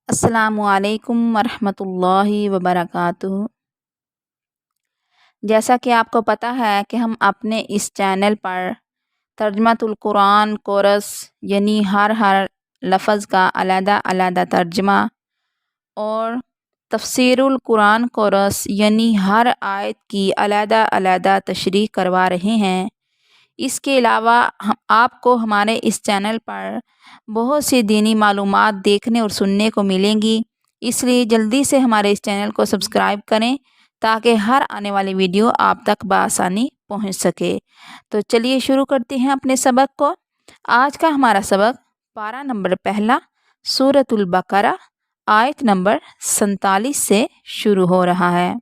السلام علیکم ورحمۃ اللہ وبرکاتہ۔ جیسا کہ آپ کو پتہ ہے کہ ہم اپنے اس چینل پر ترجمۃ القرآن کورس یعنی ہر لفظ کا علیحدہ علیحدہ ترجمہ اور تفسیر القرآن کورس یعنی ہر آیت کی علیحدہ علیحدہ تشریح کروا رہے ہیں۔ اس کے علاوہ آپ کو ہمارے اس چینل پر بہت سی دینی معلومات دیکھنے اور سننے کو ملیں گی، اس لیے جلدی سے ہمارے اس چینل کو سبسکرائب کریں تاکہ ہر آنے والی ویڈیو آپ تک بآسانی پہنچ سکے۔ تو چلیے شروع کرتے ہیں اپنے سبق کو۔ آج کا ہمارا سبق پارہ نمبر پہلا سورۃ البقرہ آیت نمبر 47 سے شروع ہو رہا ہے۔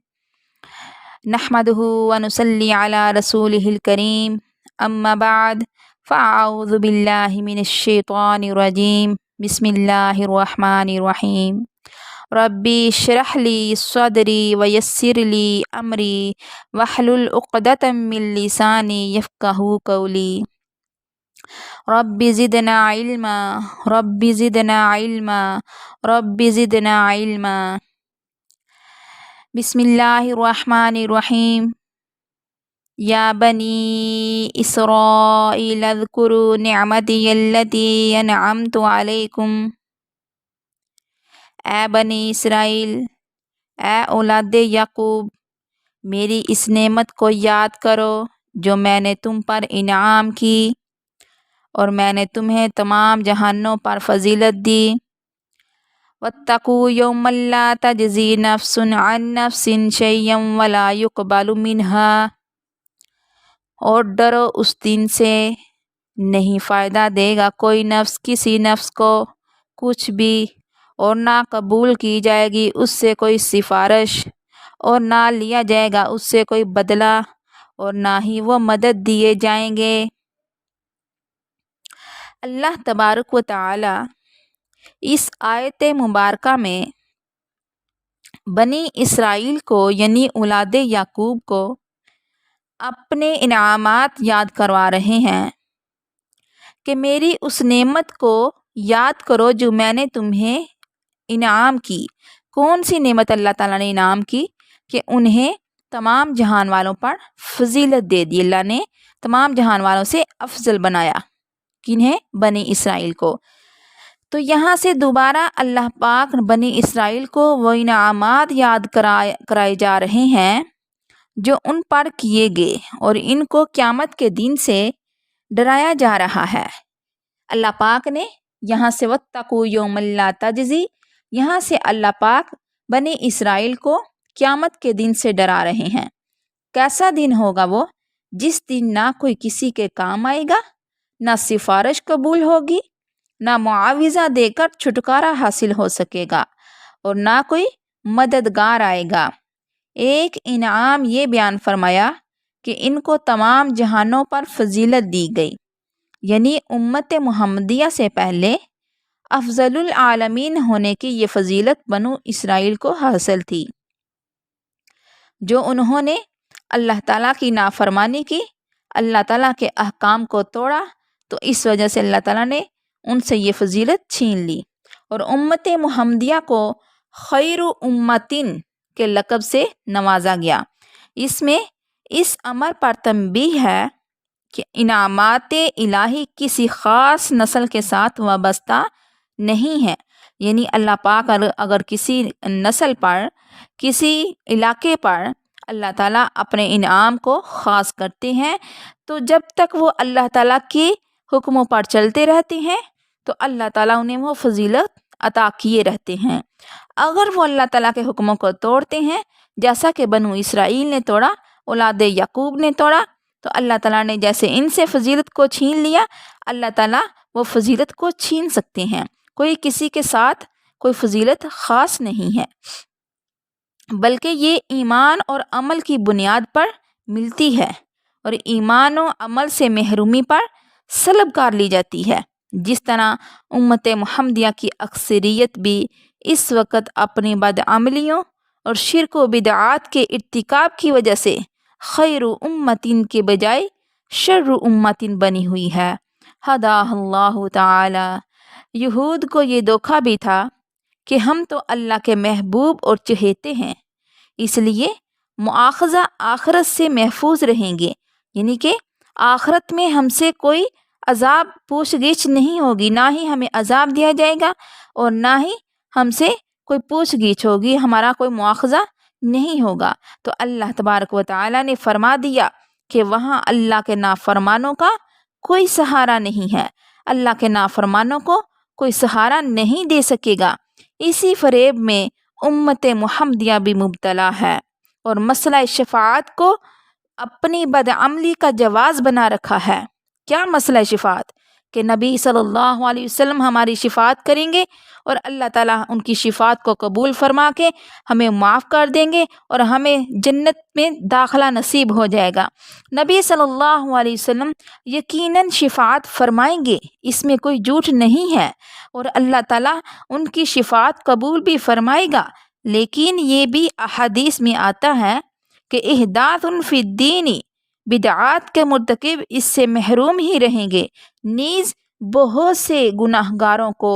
نحمدہ ونصلی علی رسولہ الکریم، اما بعد فاعوذ باللہ من الشیطان الرجیم، بسم اللہ الرحمن الرحیم۔ ربی اشرح لی صدری ویسر لی امری واحلل عقدۃ من لسانی یفقہوا قولی۔ رب زدنا علما رب زدنا علما رب زدنا علما۔ بسم اللہ الرحمن الرحیم۔ یا بنی اسرائیل اذکروا نعمتی التی انعمت علیکم۔ اے بنی اسرائیل، اے اولاد یعقوب، میری اس نعمت کو یاد کرو جو میں نے تم پر انعام کی اور میں نے تمہیں تمام جہانوں پر فضیلت دی۔ واتقوا یوما لا تجزی نفس عن نفس شیئا ولا یقبل منها۔ اور ڈرو اس دن سے نہیں فائدہ دے گا کوئی نفس کسی نفس کو کچھ بھی، اور نہ قبول کی جائے گی اس سے کوئی سفارش، اور نہ لیا جائے گا اس سے کوئی بدلہ، اور نہ ہی وہ مدد دیے جائیں گے۔ اللہ تبارک و تعالی اس آیت مبارکہ میں بنی اسرائیل کو یعنی اولاد یعقوب کو اپنے انعامات یاد کروا رہے ہیں کہ میری اس نعمت کو یاد کرو جو میں نے تمہیں انعام کی۔ کون سی نعمت اللہ تعالیٰ نے انعام کی؟ کہ انہیں تمام جہان والوں پر فضیلت دے دی۔ اللہ نے تمام جہان والوں سے افضل بنایا۔ کنہیں؟ بنی اسرائیل کو۔ تو یہاں سے دوبارہ اللہ پاک بنی اسرائیل کو وہ انعامات یاد کرائے جا رہے ہیں جو ان پر کیے گئے، اور ان کو قیامت کے دن سے ڈرایا جا رہا ہے۔ اللہ پاک نے یہاں سے واتقوا یوما لا تجزی، یہاں سے اللہ پاک بنی اسرائیل کو قیامت کے دن سے ڈرا رہے ہیں۔ کیسا دن ہوگا وہ؟ جس دن نہ کوئی کسی کے کام آئے گا، نہ سفارش قبول ہوگی، نہ معاوضہ دے کر چھٹکارا حاصل ہو سکے گا، اور نہ کوئی مددگار آئے گا۔ ایک انعام یہ بیان فرمایا کہ ان کو تمام جہانوں پر فضیلت دی گئی، یعنی امت محمدیہ سے پہلے افضل العالمین ہونے کی یہ فضیلت بنو اسرائیل کو حاصل تھی۔ جو انہوں نے اللہ تعالیٰ کی نافرمانی کی، اللہ تعالیٰ کے احکام کو توڑا، تو اس وجہ سے اللہ تعالیٰ نے ان سے یہ فضیلت چھین لی، اور امت محمدیہ کو خیر امتن کے لقب سے نوازا گیا۔ اس میں اس امر پر تنبیہ ہے کہ انعامات الہی کسی خاص نسل کے ساتھ وابستہ نہیں ہے، یعنی اللہ پاک اگر کسی نسل پر، کسی علاقے پر اللہ تعالیٰ اپنے انعام کو خاص کرتے ہیں، تو جب تک وہ اللہ تعالیٰ کے حکموں پر چلتے رہتے ہیں تو اللہ تعالیٰ انہیں وہ فضیلت عطا کیے رہتے ہیں۔ اگر وہ اللہ تعالیٰ کے حکموں کو توڑتے ہیں، جیسا کہ بنو اسرائیل نے توڑا، اولاد یعقوب نے توڑا، تو اللہ تعالیٰ نے جیسے ان سے فضیلت کو چھین لیا، اللہ تعالیٰ وہ فضیلت کو چھین سکتے ہیں۔ کوئی کسی کے ساتھ کوئی فضیلت خاص نہیں ہے، بلکہ یہ ایمان اور عمل کی بنیاد پر ملتی ہے، اور ایمان و عمل سے محرومی پر سلب کر لی جاتی ہے۔ جس طرح امت محمدیہ کی اکثریت بھی اس وقت اپنی بدعملیوں اور شرک و بدعات کے ارتکاب کی وجہ سے خیر امتن کے بجائے شر امتن بنی ہوئی ہے۔ ہداہ اللہ تعالی۔ یہود کو یہ دھوکہ بھی تھا کہ ہم تو اللہ کے محبوب اور چہیتے ہیں، اس لیے مواخذہ آخرت سے محفوظ رہیں گے، یعنی کہ آخرت میں ہم سے کوئی عذاب پوچھ گچھ نہیں ہوگی، نہ ہی ہمیں عذاب دیا جائے گا اور نہ ہی ہم سے کوئی پوچھ گچھ ہوگی، ہمارا کوئی مواخذہ نہیں ہوگا۔ تو اللہ تبارک و تعالیٰ نے فرما دیا کہ وہاں اللہ کے نافرمانوں کا کوئی سہارا نہیں ہے، اللہ کے نافرمانوں کو کوئی سہارا نہیں دے سکے گا۔ اسی فریب میں امت محمدیہ بھی مبتلا ہے اور مسئلہ شفاعت کو اپنی بدعملی کا جواز بنا رکھا ہے۔ کیا مسئلہ شفاعت؟ کہ نبی صلی اللہ علیہ وسلم ہماری شفاعت کریں گے اور اللہ تعالیٰ ان کی شفاعت کو قبول فرما کے ہمیں معاف کر دیں گے اور ہمیں جنت میں داخلہ نصیب ہو جائے گا۔ نبی صلی اللہ علیہ وسلم یقیناً شفاعت فرمائیں گے، اس میں کوئی جھوٹ نہیں ہے، اور اللہ تعالیٰ ان کی شفاعت قبول بھی فرمائے گا۔ لیکن یہ بھی احادیث میں آتا ہے کہ احداث فی الدین، بدعات کے مرتکب اس سے محروم ہی رہیں گے، نیز بہت سے گناہ گاروں کو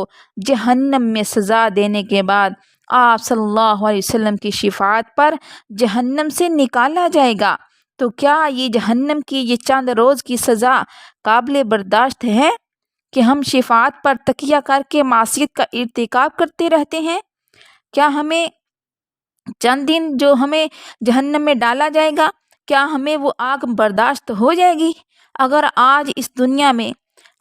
جہنم میں سزا دینے کے بعد آپ صلی اللہ علیہ وسلم کی شفاعت پر جہنم سے نکالا جائے گا۔ تو کیا یہ جہنم کی یہ چند روز کی سزا قابل برداشت ہے کہ ہم شفاعت پر تکیہ کر کے معصیت کا ارتکاب کرتے رہتے ہیں؟ کیا ہمیں چند دن جو ہمیں جہنم میں ڈالا جائے گا، کیا ہمیں وہ آگ برداشت ہو جائے گی؟ اگر آج اس دنیا میں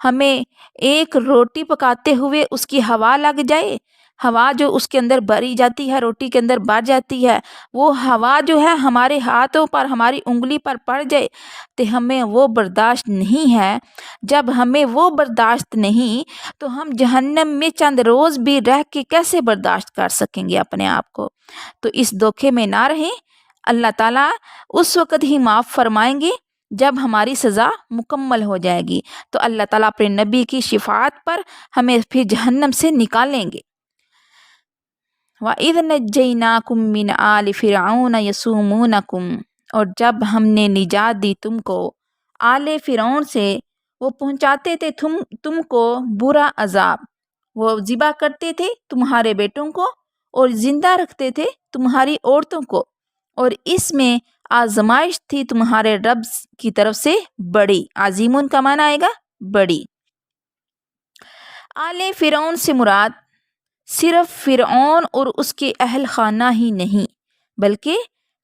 ہمیں ایک روٹی پکاتے ہوئے اس کی ہوا لگ جائے، ہوا جو اس کے اندر بھری جاتی ہے، روٹی کے اندر بھر جاتی ہے، وہ ہوا جو ہے ہمارے ہاتھوں پر، ہماری انگلی پر پڑ جائے تو ہمیں وہ برداشت نہیں ہے۔ جب ہمیں وہ برداشت نہیں تو ہم جہنم میں چند روز بھی رہ کے کیسے برداشت کر سکیں گے اپنے آپ کو؟ تو اس دھوکے میں نہ رہیں۔ اللہ تعالیٰ اس وقت ہی معاف فرمائیں گے جب ہماری سزا مکمل ہو جائے گی، تو اللہ تعالیٰ اپنے نبی کی شفاعت پر ہمیں پھر جہنم سے نکالیں گے۔ وَإِذْ نَجَّيْنَاكُمْ مِنْ آلِ فِرْعَوْنَ يَسُومُونَكُمْ، اور جب ہم نے نجات دی تم کو آل فرعون سے، وہ پہنچاتے تھے تم کو برا عذاب، وہ ذبح کرتے تھے تمہارے بیٹوں کو اور زندہ رکھتے تھے تمہاری عورتوں کو، اور اس میں آزمائش تھی تمہارے رب کی طرف سے بڑی۔ عظیمون کا معنی آئے گا بڑی۔ آل فرعون سے مراد صرف فرعون اور اس کے اہل خانہ ہی نہیں، بلکہ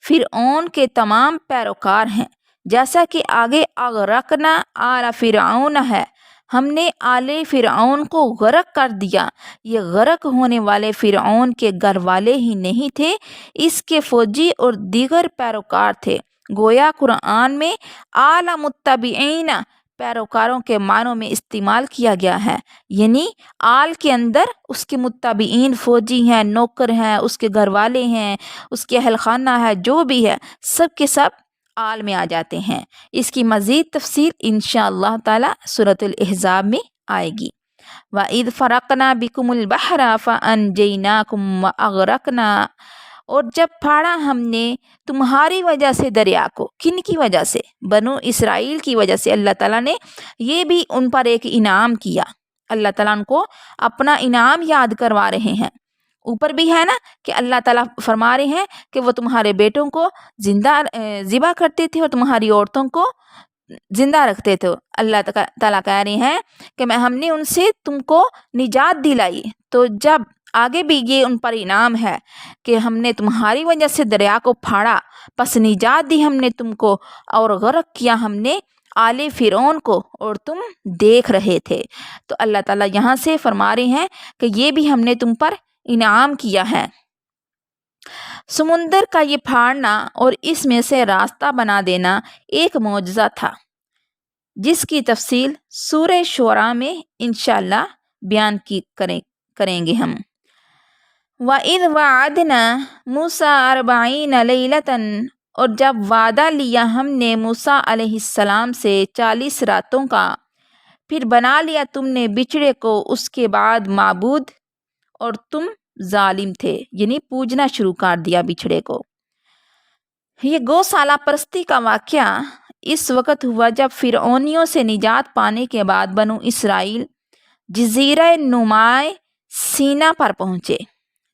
فرعون کے تمام پیروکار ہیں، جیسا کہ آگے اغرقنا آل فرعون ہے، ہم نے آل فرعون کو غرق کر دیا۔ یہ غرق ہونے والے فرعون کے گھر والے ہی نہیں تھے، اس کے فوجی اور دیگر پیروکار تھے۔ گویا قرآن میں آل متبعین پیروکاروں کے معنوں میں استعمال کیا گیا ہے، یعنی آل کے اندر اس کے متبعین فوجی ہیں، نوکر ہیں، اس کے گھر والے ہیں، اس کے اہل خانہ ہے، جو بھی ہے سب کے سب آل میں آ جاتے ہیں۔ اس کی مزید تفصیل انشاءاللہ تعالی سورۃ الاحزاب میں آئے گی۔ وَإِذْ فَرَقْنَا بِكُمُ الْبَحْرَ فَأَنْجَيْنَاكُمْ وَأَغْرَقْنَا، اور جب پھاڑا ہم نے تمہاری وجہ سے دریا کو، کن کی وجہ سے؟ بنو اسرائیل کی وجہ سے۔ اللہ تعالیٰ نے یہ بھی ان پر ایک انعام کیا، اللہ تعالیٰ ان کو اپنا انعام یاد کروا رہے ہیں۔ اوپر بھی ہے نا کہ اللہ تعالیٰ فرما رہے ہیں کہ وہ تمہارے بیٹوں کو ذبح کرتے تھے اور تمہاری عورتوں کو زندہ رکھتے تھے۔ اللہ تعالیٰ کہہ رہے ہیں کہ ہم نے ان سے تم کو نجات دلائی۔ تو جب آگے بھی یہ ان پر انعام ہے کہ ہم نے تمہاری وجہ سے دریا کو پھاڑا، پس نجات دی ہم نے تم کو، اور غرق کیا ہم نے آل فرعون کو، اور تم دیکھ رہے تھے۔ تو اللہ تعالیٰ یہاں سے فرما رہے ہیں کہ یہ بھی ہم نے تم پر انعام کیا ہے۔ سمندر کا یہ پھاڑنا اور اس میں سے راستہ بنا دینا ایک معجزہ تھا، جس کی تفصیل سورہ شعراء میں انشاءاللہ بیان کریں گے ہم۔ وَإِذْ وَعَدْنَا مُوسَىٰ 40 لَيْلَةً، اور جب وعدہ لیا ہم نے موسیٰ علیہ السلام سے 40 راتوں کا، پھر بنا لیا تم نے بچڑے کو اس کے بعد معبود، اور تم ظالم تھے، یعنی پوجنا شروع کر دیا بچھڑے کو۔ یہ گوسالہ پرستی کا واقعہ اس وقت ہوا جب فرعونیوں سے نجات پانے کے بعد بنو اسرائیل جزیرہ نمائے سینا پر پہنچے۔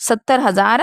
70,000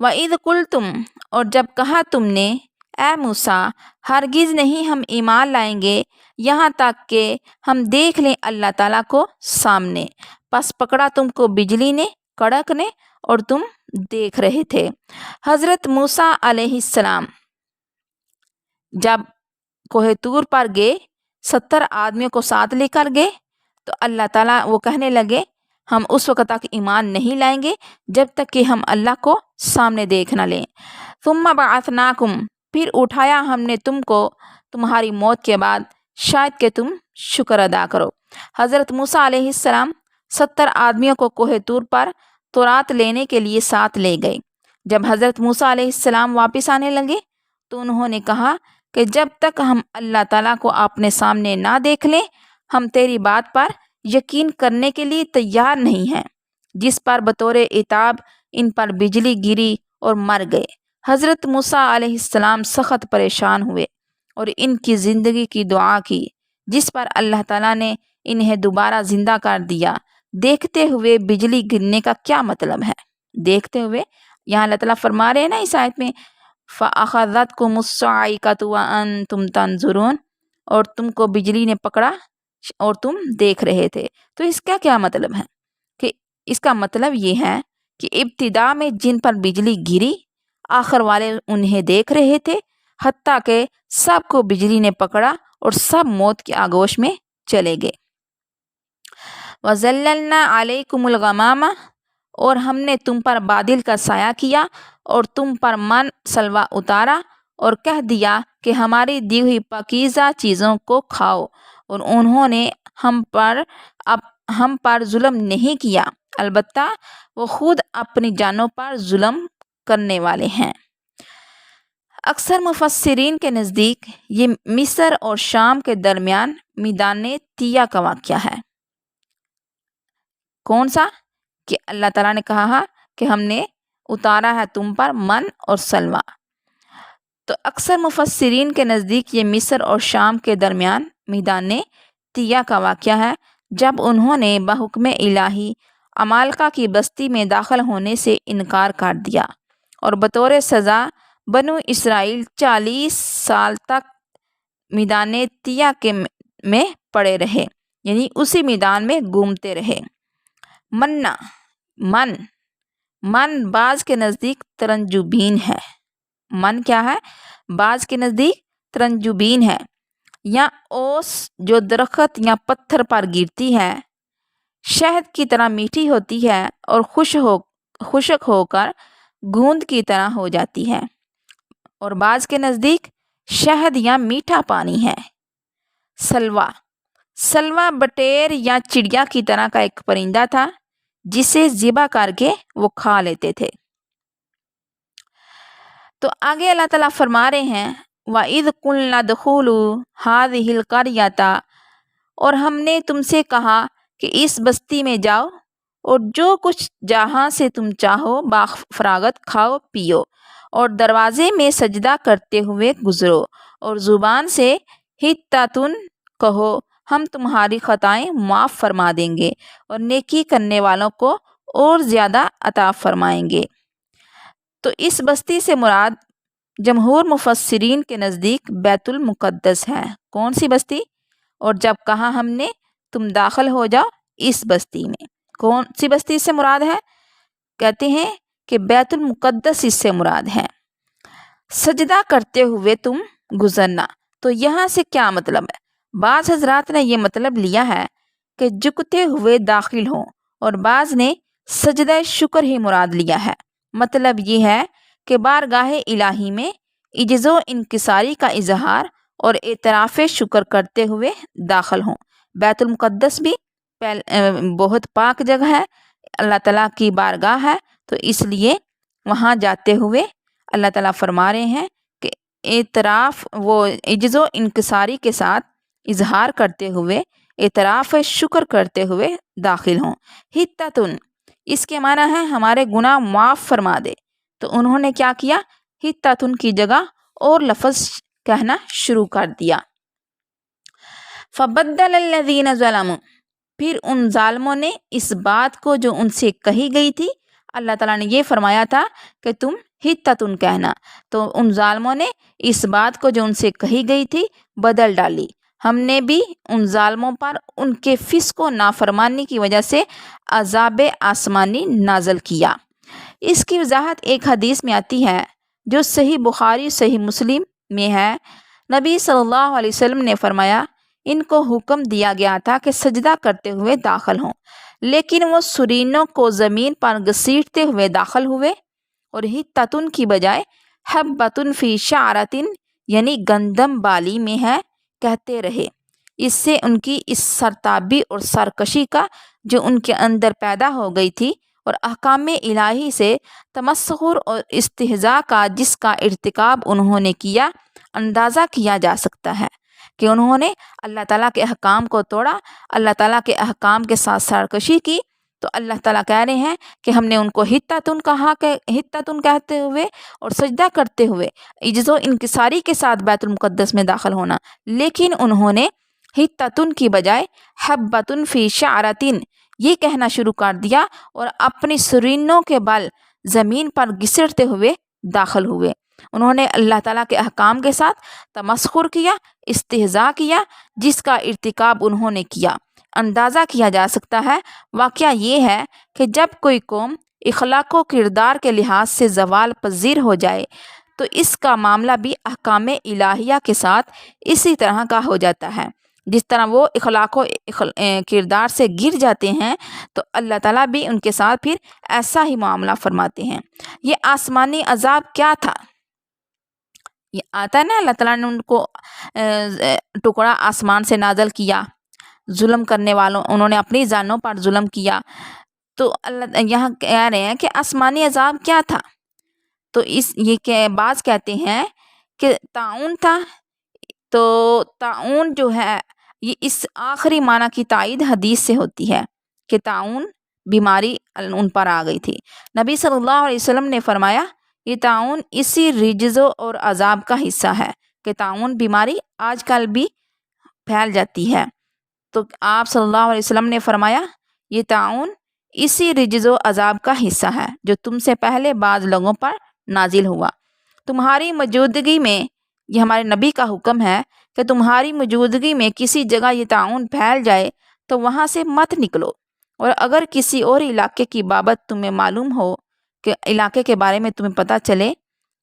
وَإِذْ قُلْتُمْ اور جب کہا تم نے اے موسیٰ ہرگز نہیں ہم ایمان لائیں گے یہاں تک کہ ہم دیکھ لیں اللہ تعالیٰ کو سامنے، پس پکڑا تم کو بجلی نے کڑک نے اور تم دیکھ رہے تھے۔ حضرت موسیٰ علیہ السلام جب کوہ طور پر گئے 70 آدمیوں کو ساتھ لے کر گئے تو اللہ تعالیٰ وہ کہنے لگے ہم اس وقت تک ایمان نہیں لائیں گے جب تک کہ ہم اللہ کو سامنے دیکھ نہ لیں۔ ثم بعثناکم پھر اٹھایا ہم نے تم کو تمہاری موت کے بعد شاید کہ تم شکر ادا کرو۔ حضرت موسیٰ علیہ السلام 70 آدمیوں کو کوہ طور پر تورات لینے کے لیے ساتھ لے گئے۔ جب حضرت موسیٰ علیہ السلام واپس آنے لگے تو انہوں نے کہا کہ جب تک ہم اللہ تعالیٰ کو اپنے سامنے نہ دیکھ لیں ہم تیری بات پر یقین کرنے کے لیے تیار نہیں ہیں، جس پر بطور عتاب ان پر بجلی گری اور مر گئے۔ حضرت موسیٰ علیہ السلام سخت پریشان ہوئے اور ان کی زندگی کی دعا کی، جس پر اللہ تعالیٰ نے انہیں دوبارہ زندہ کر دیا۔ دیکھتے ہوئے بجلی گرنے کا کیا مطلب ہے؟ دیکھتے ہوئے یہاں اللہ تعالیٰ فرما رہے ہیں نا اس آیت میں فَأَخَذَتْكُمُ الصَّاعِقَةُ وَأَنْتُمْ تَنظُرُونَ اور تم کو بجلی نے پکڑا اور تم دیکھ رہے تھے۔ تو اس کا کیا مطلب ہے؟ کہ اس کا مطلب یہ ہے کہ ابتدا میں جن پر بجلی گری آخر والے انہیں دیکھ رہے تھے، حتیٰ کہ سب کو بجلی نے پکڑا اور سب موت کے آغوش میں چلے گئے۔ وَظَلَّلْنَا عَلَيْكُمُ الْغَمَامَ اور ہم نے تم پر بادل کا سایہ کیا اور تم پر من سلوہ اتارا اور کہہ دیا کہ ہماری دی ہوئی پاکیزہ چیزوں کو کھاؤ، اور انہوں نے ہم پر ظلم نہیں کیا، البتہ وہ خود اپنی جانوں پر ظلم کرنے والے ہیں۔ اکثر مفسرین کے نزدیک یہ مصر اور شام کے درمیان میدان طیہ کا واقعہ ہے۔ کون سا؟ کہ اللہ تعالیٰ نے کہا کہ ہم نے اتارا ہے تم پر من اور سلوہ۔ تو اکثر مفسرین کے نزدیک یہ مصر اور شام کے درمیان میدان طیہ کا واقعہ ہے، جب انہوں نے بحکم الہی عمالقہ کی بستی میں داخل ہونے سے انکار کر دیا اور بطور سزا بنو اسرائیل 40 سال تک میدان طیہ میں پڑے رہے، یعنی اسی میدان میں گھومتے رہے۔ من بعض کے نزدیک ترنجبین ہے۔ من کیا ہے؟ بعض کے نزدیک ترنجبین ہے، یا اوس جو درخت یا پتھر پر گرتی ہے، شہد کی طرح میٹھی ہوتی ہے اور خشک ہو کر گوند کی طرح ہو جاتی ہے، اور بعض کے نزدیک شہد یا میٹھا پانی ہے۔ سلوہ بٹیر یا چڑیا کی طرح کا ایک پرندہ تھا جسے ذبح کر کے وہ کھا لیتے تھے۔ تو آگے اللہ تعالیٰ فرما رہے ہیں وَإِذْ قُلْنَا ادْخُلُوا هَٰذِهِ الْقَرْيَةَ اور ہم نے تم سے کہا کہ اس بستی میں جاؤ اور جو کچھ جہاں سے تم چاہو بافراغت کھاؤ پیو، اور دروازے میں سجدہ کرتے ہوئے گزرو، اور زبان سے حطۃ کہو ہم تمہاری خطائیں معاف فرما دیں گے اور نیکی کرنے والوں کو اور زیادہ عطا فرمائیں گے۔ تو اس بستی سے مراد جمہور مفسرین کے نزدیک بیت المقدس ہے۔ کون سی بستی؟ اور جب کہا ہم نے تم داخل ہو جاؤ اس بستی میں، کون سی بستی سے مراد ہے؟ کہتے ہیں کہ بیت المقدس اس سے مراد ہے۔ سجدہ کرتے ہوئے تم گزرنا، تو یہاں سے کیا مطلب ہے؟ بعض حضرات نے یہ مطلب لیا ہے کہ جھکتے ہوئے داخل ہوں، اور بعض نے سجدہ شکر ہی مراد لیا ہے۔ مطلب یہ ہے کہ بارگاہ الہی میں عجز و انکساری کا اظہار اور اعتراف شکر کرتے ہوئے داخل ہوں۔ بیت المقدس بھی بہت پاک جگہ ہے، اللہ تعالیٰ کی بارگاہ ہے، تو اس لیے وہاں جاتے ہوئے اللہ تعالیٰ فرما رہے ہیں کہ اعتراف وہ عجز و انکساری کے ساتھ اظہار کرتے ہوئے اعتراف شکر کرتے ہوئے داخل ہوں۔ حطۃ اس کے معنی ہے ہمارے گناہ معاف فرما دے، تو انہوں نے کیا کیا؟ حطۃ کی جگہ اور لفظ کہنا شروع کر دیا۔ فبدل الذین ظلموا پھر ان ظالموں نے اس بات کو جو ان سے کہی گئی تھی اللہ تعالیٰ نے یہ فرمایا تھا کہ تم حتتن کہنا، تو ان ظالموں نے اس بات کو جو ان سے کہی گئی تھی بدل ڈالی۔ ہم نے بھی ان ظالموں پر ان کے فسق و نافرمانی کی وجہ سے عذاب آسمانی نازل کیا۔ اس کی وضاحت ایک حدیث میں آتی ہے جو صحیح بخاری صحیح مسلم میں ہے۔ نبی صلی اللہ علیہ وسلم نے فرمایا، ان کو حکم دیا گیا تھا کہ سجدہ کرتے ہوئے داخل ہوں، لیکن وہ سرینوں کو زمین پر گھسیٹتے ہوئے داخل ہوئے اور حتتن کی بجائے حبتن فی شعرتن یعنی گندم بالی میں ہے کہتے رہے۔ اس سے ان کی اس سرتابی اور سرکشی کا جو ان کے اندر پیدا ہو گئی تھی اور احکام الہی سے تمسخر اور استہزاء کا جس کا ارتکاب انہوں نے کیا اندازہ کیا جا سکتا ہے کہ انہوں نے اللہ تعالیٰ کے احکام کو توڑا، اللہ تعالیٰ کے احکام کے ساتھ سرکشی کی۔ تو اللہ تعالیٰ کہہ رہے ہیں کہ ہم نے ان کو حتتن کہا کہ حتتن کہتے ہوئے اور سجدہ کرتے ہوئے عجز و انکساری کے ساتھ بیت المقدس میں داخل ہونا، لیکن انہوں نے حتتن کی بجائے حبتن فی شعرتن یہ کہنا شروع کر دیا اور اپنی سرینوں کے بل زمین پر گھسیٹتے ہوئے داخل ہوئے۔ انہوں نے اللہ تعالیٰ کے احکام کے ساتھ تمسخر کیا، استہزاء کیا، جس کا ارتکاب انہوں نے کیا اندازہ کیا جا سکتا ہے۔ واقعہ یہ ہے کہ جب کوئی قوم اخلاق و کردار کے لحاظ سے زوال پذیر ہو جائے تو اس کا معاملہ بھی احکام الہیہ کے ساتھ اسی طرح کا ہو جاتا ہے۔ جس طرح وہ اخلاق و کردار سے گر جاتے ہیں تو اللہ تعالیٰ بھی ان کے ساتھ پھر ایسا ہی معاملہ فرماتے ہیں۔ یہ آسمانی عذاب کیا تھا؟ یہ آتا ہے نا، اللہ تعالیٰ نے ان کو ٹکڑا آسمان سے نازل کیا، ظلم کرنے والوں انہوں نے اپنی جانوں پر ظلم کیا، تو اللہ یہاں کہہ رہے ہیں کہ آسمانی عذاب کیا تھا؟ تو یہ بعض کہتے ہیں کہ طاعون تھا۔ تو طاعون جو ہے یہ اس آخری معنی کی تائید حدیث سے ہوتی ہے کہ طاعون بیماری ان پر آ گئی تھی۔ نبی صلی اللہ علیہ وسلم نے فرمایا یہ طاعون اسی رجز اور عذاب کا حصہ ہے کہ طاعون بیماری آج کل بھی پھیل جاتی ہے۔ تو آپ صلی اللہ علیہ وسلم نے فرمایا یہ طاعون اسی رجز و عذاب کا حصہ ہے جو تم سے پہلے بعض لوگوں پر نازل ہوا۔ تمہاری موجودگی میں، یہ ہمارے نبی کا حکم ہے کہ تمہاری موجودگی میں کسی جگہ یہ طاعون پھیل جائے تو وہاں سے مت نکلو، اور اگر کسی اور علاقے کی بابت تمہیں معلوم ہو کہ علاقے کے بارے میں تمہیں پتہ چلے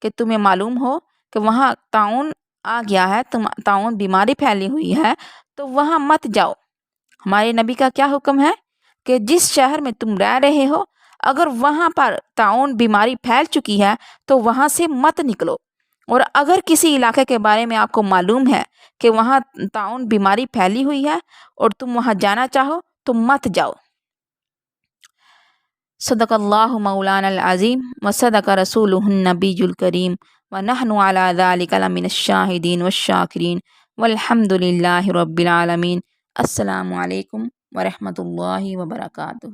کہ تمہیں معلوم ہو کہ وہاں طاعون آ گیا ہے، طاعون بیماری پھیلی ہوئی ہے، تو وہاں مت جاؤ۔ ہمارے نبی کا کیا حکم ہے کہ جس شہر میں تم رہ رہے ہو اگر وہاں پر طاعون بیماری پھیل چکی ہے تو وہاں سے مت نکلو، اور اگر کسی علاقے کے بارے میں آپ کو معلوم ہے کہ وہاں طاعون بیماری پھیلی ہوئی ہے اور تم وہاں جانا چاہو تو مت جاؤ۔ صدق اللہ مولانا العظیم و صدق رسولہ النبی الکریم ونحن علی ذلک لمن الشاہدین والشاکرین والحمد للہ رب العالمین۔ السلام علیکم ورحمۃ اللہ وبرکاتہ۔